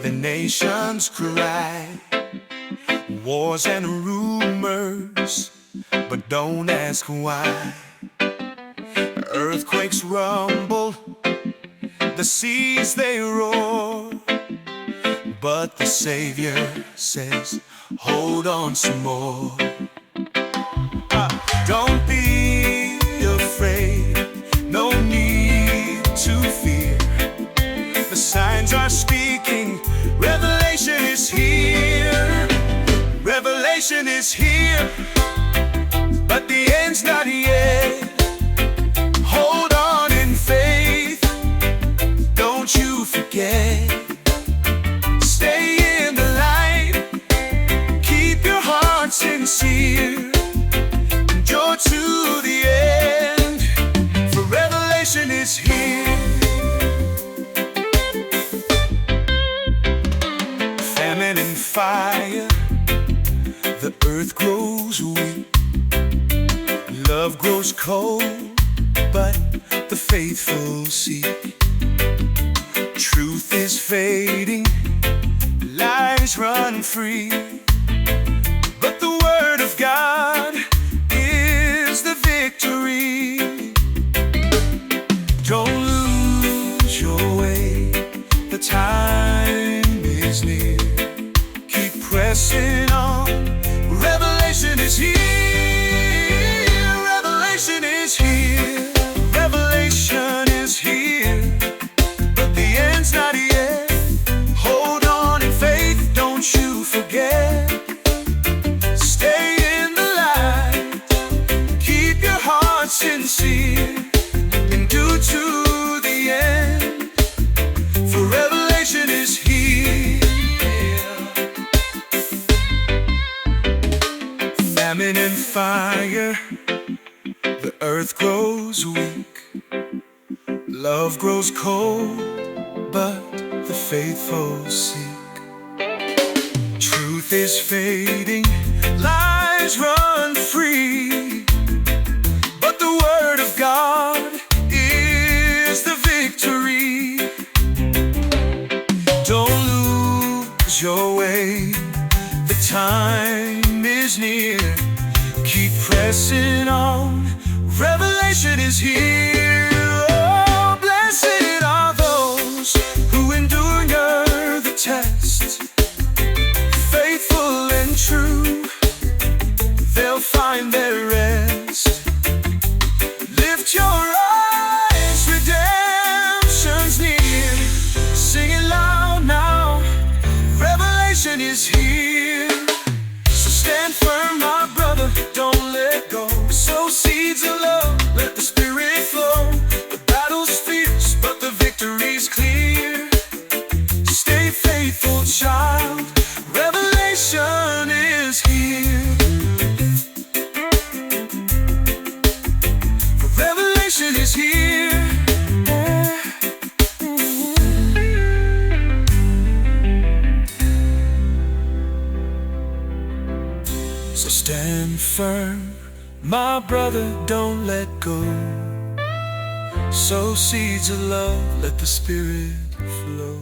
The nations cry, wars and rumors, but don't ask why. Earthquakes rumble, the seas they roar, but the Savior says, hold on some more. Don't be afraid, no need to fear. The signs are speaking, revelation is here. Revelation is here, but the end's not yet. Hold on in faith, don't you forget. Stay in the light, keep your heart sincere. Endure to the end, for revelation is here. Famine and fire, the earth grows weak. Love grows cold, but the faithful seek. Truth is fading, lies run free, but the word of God is the victory. Don't lose your way, the time is near. Keep pressing on, revelation is here. Revelation is here. Revelation is here, but the end's not yet. Hold on in faith, don't you forget. Stay in the light, keep your heart sincere, and do to the end, for revelation is here. Famine and fire, the earth grows weak. Love grows cold, but the faithful seek. Truth is fading, lies run free, but the word of God is the victory. Don't lose your way, the time is near. Keep pressing on, revelation is here. Oh, blessed are those who endure the test. Faithful and true, they'll find their rest. Lift your eyes, redemption's near. Sing it loud now, revelation is here. So stand firm, my brother, don't let go. Sow seeds of love, let the Spirit flow. The battle's fierce, but the victory's clear. Stay faithful, child, revelation is here. Revelation is here. So stand firm, my brother, don't let go. Sow seeds of love, let the Spirit flow.